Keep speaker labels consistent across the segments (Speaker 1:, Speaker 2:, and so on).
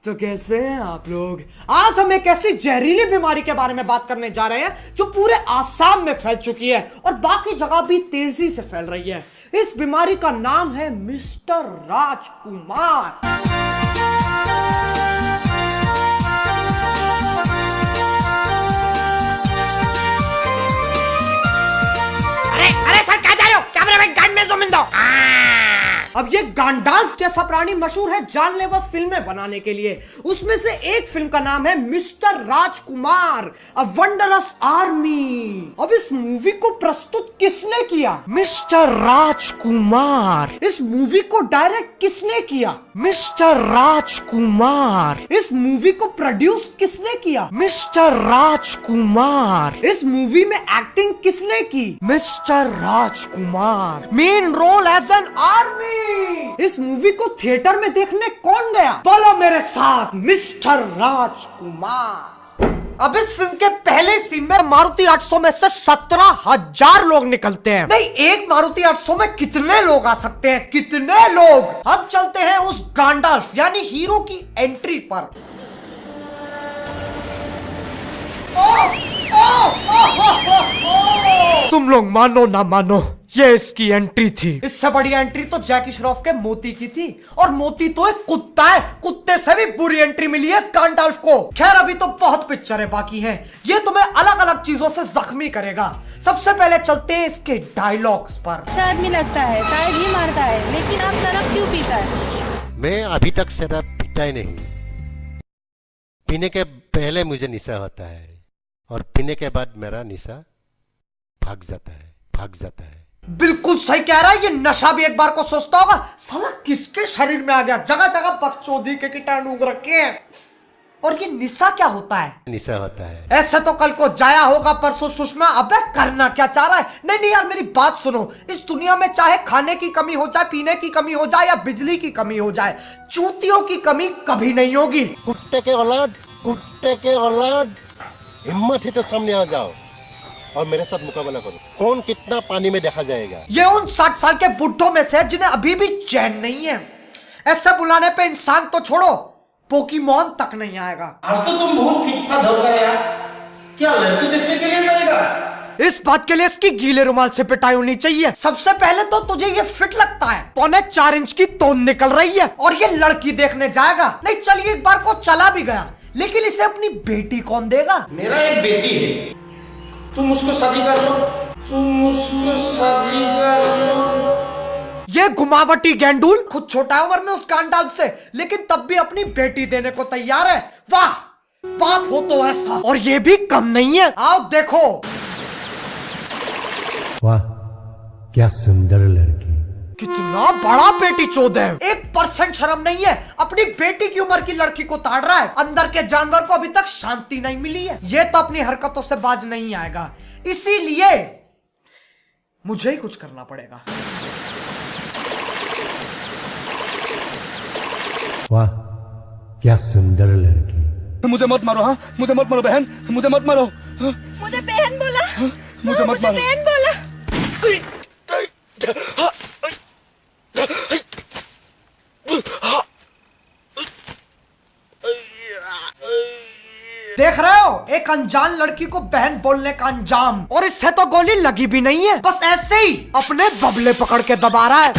Speaker 1: तो कैसे हैं आप लोग। आज हम एक ऐसी जहरीली बीमारी के बारे में बात करने जा रहे हैं जो पूरे आसाम में फैल चुकी है और बाकी जगह भी तेजी से फैल रही है। इस बीमारी का नाम है मिस्टर राजकुमार।
Speaker 2: अरे सर क्या जा रहे हो? कैमरे में गांड में ज़ूम इन दो।
Speaker 1: अब ये गांडाल्फ जैसा प्राणी मशहूर है जानलेवा फिल्में बनाने के लिए। उसमें से एक फिल्म का नाम है mister Rajkumar, a wondrous army. अब इस मूवी को प्रस्तुत किसने किया? मिस्टर राजकुमार। इस मूवी को डायरेक्ट किसने किया? मिस्टर राजकुमार। इस मूवी को प्रोड्यूस किसने किया? मिस्टर राजकुमार। इस मूवी में एक्टिंग किसने की? Mister Rajkumar. Main role as an army. इस मूवी को थिएटर में देखने कौन गया? बोलो मेरे साथ, मिस्टर राजकुमार। अब इस फिल्म के पहले सीन में मारुति 800 में से 17,000 लोग निकलते हैं। नहीं, एक मारुति 800 में कितने लोग आ सकते हैं? कितने लोग? अब चलते हैं उस गांडाल्फ यानी हीरो की एंट्री पर। तुम लोग मानो ना मानो, ये इसकी एंट्री थी। इससे बड़ी एंट्री तो जैकी श्रॉफ के मोती की थी, और मोती तो एक कुत्ता है। कुत्ते से भी बुरी एंट्री मिली है गांडाल्फ को। खैर, अभी तो बहुत पिक्चरें बाकी हैं। ये तुम्हें अलग अलग चीजों से जख्मी करेगा। सबसे पहले चलते हैं इसके डायलॉग्स पर।
Speaker 3: अच्छा आदमी लगता है, शायद ही मारता है, लेकिन आप शराब क्यों पीता है?
Speaker 4: मैं अभी तक शराब पीता ही नहीं। पीने के पहले मुझे निशा होता है और पीने के बाद मेरा निशा भाग जाता है।
Speaker 1: बिल्कुल सही कह रहा है। ये नशा भी एक बार को सोचता होगा, साला किसके शरीर में आ गया। जगह जगह बकचोदी के कीटाणु रखे हैं। और ये निशा क्या होता है?
Speaker 4: निशा होता है।
Speaker 1: ऐसे तो कल को जाया होगा, परसों सुषमा। अबे करना क्या चाह रहा है? नहीं यार, मेरी बात सुनो। इस दुनिया में चाहे खाने की कमी हो जाए, पीने की कमी हो जाए या बिजली की कमी हो जाए, चूतियों की कमी कभी नहीं होगी।
Speaker 4: कुत्ते के औलाद, हिम्मत है तो सामने आ जाओ और मेरे साथ मुकाबला करो। कौन कितना पानी में देखा जाएगा।
Speaker 1: ये उन 60 साल के बुढ़ों में से जिन्हें अभी भी चैन नहीं है। ऐसे बुलाने पे इंसान तो छोड़ो, पोकीमोन तक नहीं आएगा।
Speaker 5: आज तो तुम बहुत फिट-फाट हो गए यार। क्या लड़की देखने के लिए जाएगा?
Speaker 1: इस बात के लिए इसकी गीले रुमाल से पिटाई होनी चाहिए। सबसे पहले तो तुझे ये फिट लगता है। 4.25 इंच की तोंद निकल रही है और ये लड़की देखने जाएगा। नहीं, चलिए एक बार को चला भी गया, लेकिन इसे अपनी बेटी कौन देगा?
Speaker 5: मेरा एक बेटी है, तुम उसको शादी कर लो।
Speaker 1: ये घुमावटी गेंडूल खुद छोटा उम्र में उस गांडाल्फ से, लेकिन तब भी अपनी बेटी देने को तैयार है। वाह, बाप हो तो ऐसा। और ये भी कम नहीं है। आओ देखो।
Speaker 4: वाह, क्या सुंदर लड़की।
Speaker 1: कितना बड़ा बेटी चोद है। 1% शर्म नहीं है। अपनी बेटी की उम्र की लड़की को ताड़ रहा है। अंदर के जानवर को अभी तक शांति नहीं मिली है। ये तो अपनी हरकतों से बाज नहीं आएगा, इसीलिए मुझे ही कुछ करना पड़ेगा।
Speaker 4: वाह, क्या सुंदर लड़की।
Speaker 6: मुझे मत मारो। हाँ, मुझे मत मारो बहन, मुझे मत मारो।
Speaker 3: मुझे बहन बोला।
Speaker 6: मुझे मत मारो।
Speaker 3: बहन बोला।
Speaker 1: देख रहे हो, एक अनजान लड़की को बहन बोलने का अंजाम। और इससे तो गोली लगी भी नहीं है, बस ऐसे ही अपने बबले पकड़ के दबा रहा है।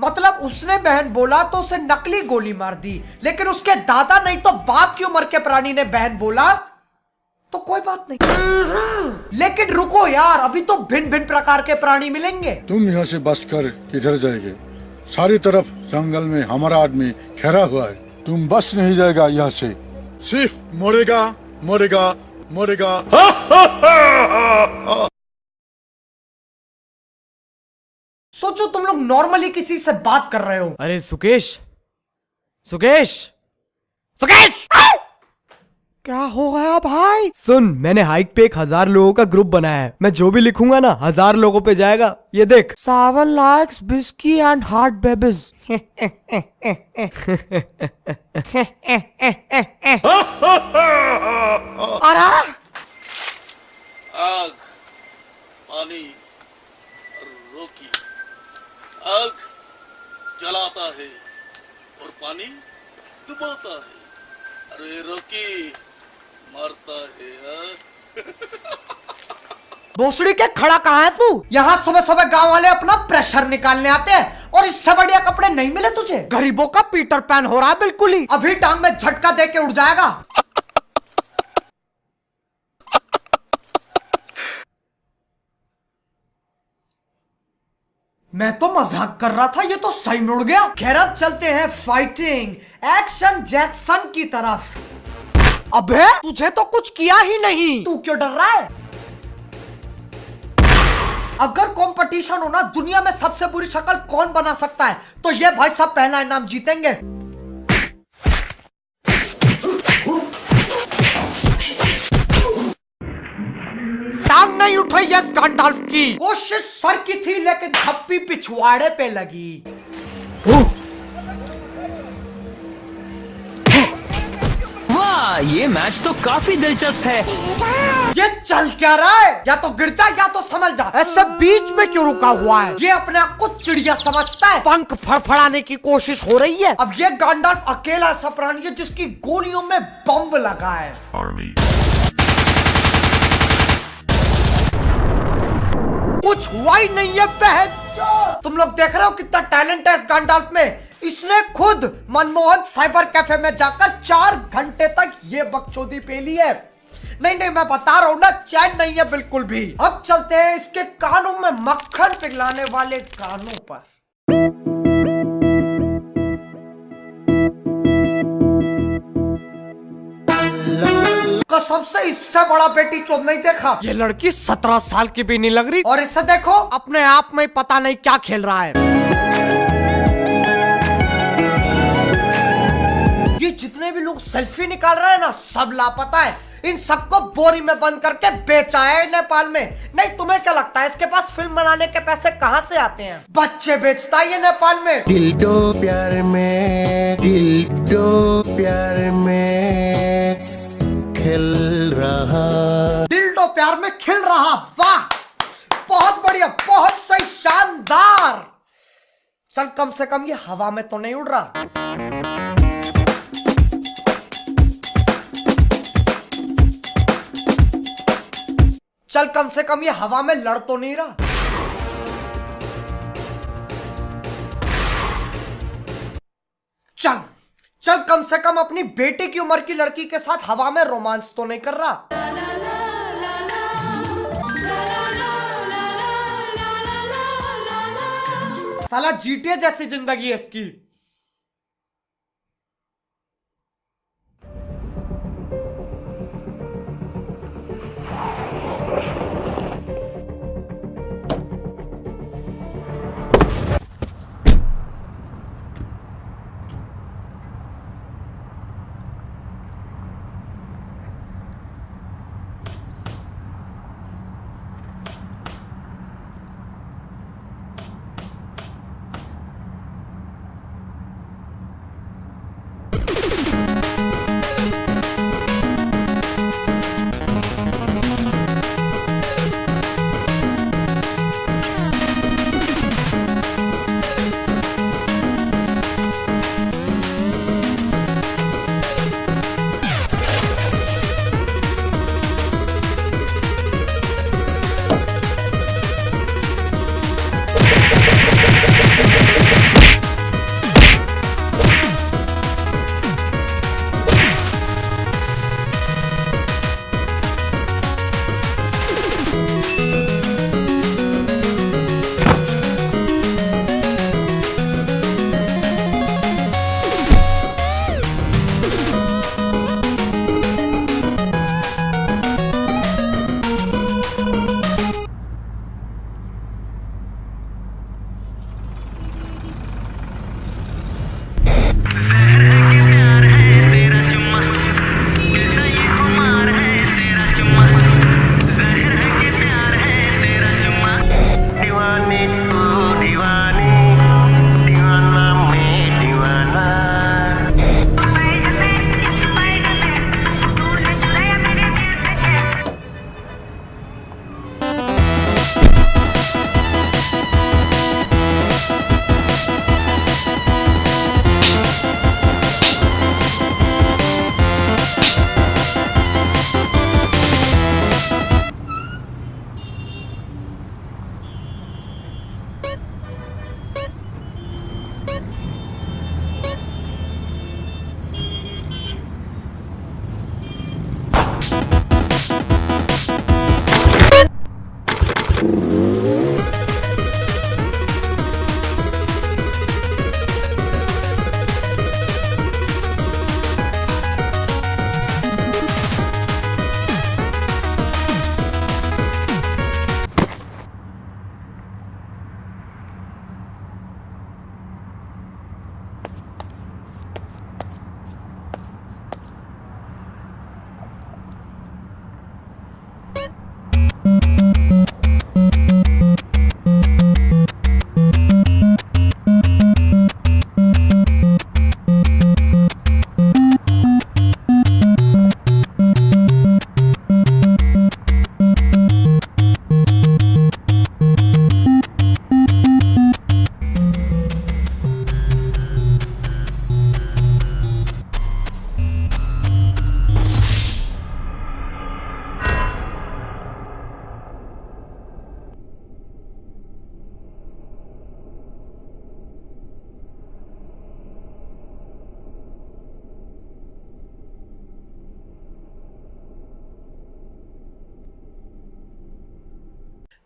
Speaker 1: मतलब उसने बहन बोला तो उसे नकली गोली मार दी, लेकिन उसके दादा नहीं तो बाप की उम्र के प्राणी ने बहन बोला तो कोई बात नहीं। लेकिन रुको यार, अभी तो भिन्न भिन्न प्रकार के प्राणी मिलेंगे।
Speaker 7: तुम यहाँ से बच कर किधर जाएंगे? सारी तरफ जंगल में हमारा आदमी घेरा हुआ है। तुम बच नहीं जाएगा यहाँ से। सिर्फ मरेगा।
Speaker 1: सोचो तुम लोग नॉर्मली किसी से बात कर रहे हो। अरे सुकेश, क्या हो गया भाई? सुन, मैंने हाइक पे 1000 लोगों का ग्रुप बनाया है। मैं जो भी लिखूंगा ना 1000 लोगों पे जाएगा। ये देख, 7 लाइक्स बिस्की एंड हार्ट बेबीज। अरे
Speaker 8: आग, पानी, रोकी, आग, जलाता है और पानी डुबाता है। अरे रॉकी मारता है हाँ?
Speaker 1: भोसड़ी के खड़ा कहाँ है तू? यहाँ सुबह सुबह गांव वाले अपना प्रेशर निकालने आते हैं और इससे बढ़िया कपड़े नहीं मिले तुझे। गरीबों का पीटर पैन हो रहा है बिल्कुल ही। अभी टांग में झटका दे के उड़ जाएगा। मैं तो मजाक कर रहा था, ये तो सही में उड़ गया। खैर अब चलते हैं फाइटिंग एक्शन जैक्सन की तरफ। अबे तुझे तो कुछ किया ही नहीं, तू क्यों डर रहा है? अगर कंपटीशन हो ना दुनिया में सबसे बुरी शक्ल कौन बना सकता है, तो ये भाई सब पहला इनाम जीतेंगे। टांग नहीं उठाई यस गैंडल्फ की। कोशिश सर की थी लेकिन थप्पी पिछवाड़े पे लगी।
Speaker 9: वाह, ये मैच तो काफी दिलचस्प है।
Speaker 1: ये चल क्या रहा है? या तो गिर जा या तो समझ जा। ऐसे बीच में क्यों रुका हुआ है? ये अपने आप को चिड़िया समझता है। पंख फड़फड़ाने की कोशिश हो रही है। अब ये गैंडल्फ अकेला ऐसा प्राणी है जिसकी गोलियों में बम लगा है। कुछ हुआ ही नहीं है बहन। तुम लोग देख रहे हो कितना टैलेंट है इस गैंडल्फ में। इसने खुद मनमोहन साइबर कैफे में जाकर 4 घंटे तक ये बकचोदी पे ली है। नहीं मैं बता रहा हूं ना, चैन नहीं है बिल्कुल भी। अब चलते हैं इसके कानों में मक्खन पिघलाने वाले कानों पर। कसम से इससे बड़ा बेटी चोद नहीं देखा। ये लड़की 17 साल की भी नहीं लग रही और इसे देखो अपने आप में पता नहीं क्या खेल रहा है। ये जितने भी लोग सेल्फी निकाल रहे हैं ना, सब लापता है। इन सबको बोरी में बंद करके बेचा है नेपाल में। नहीं तुम्हें क्या लगता है इसके पास फिल्म बनाने के पैसे कहां से आते हैं? बच्चे बेचता है ये नेपाल में।
Speaker 4: दिल दो प्यार में, दिल दो प्यार में खिल रहा।
Speaker 1: दिल दो प्यार में खिल रहा। वाह बहुत बढ़िया, बहुत सही, शानदार। चल कम से कम ये हवा में तो नहीं उड़ रहा। चल कम से कम ये हवा में लड़ तो नहीं रहा। चल चल कम से कम अपनी बेटे की उम्र की लड़की के साथ हवा में रोमांस तो नहीं कर रहा। साला जीटीए जैसी जिंदगी है इसकी।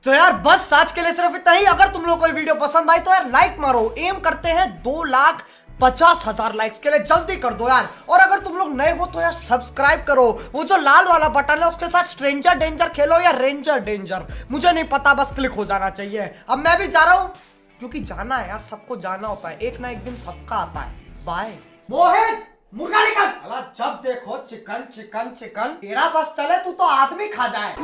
Speaker 1: तो यार बस आज के लिए सिर्फ इतना ही। अगर तुम लोग को वीडियो पसंद आई तो यार लाइक मारो। एम करते हैं 2,50,000 लाइक्स के लिए, जल्दी कर दो यार। और अगर तुम लोग नए हो तो यार सब्सक्राइब करो। वो जो लाल वाला बटन है उसके साथ स्ट्रेंजर डेंजर खेलो या रेंजर डेंजर, मुझे नहीं पता, बस क्लिक हो जाना चाहिए। अब मैं भी जा रहा हूं क्योंकि जाना है यार, सबको जाना होता है, एक ना एक दिन सबका आता है। बाय। मोहित मुर्गा निकल। जब देखो चिकन चिकन चिकन, तेरा बस चले तू तो आदमी खा जाए।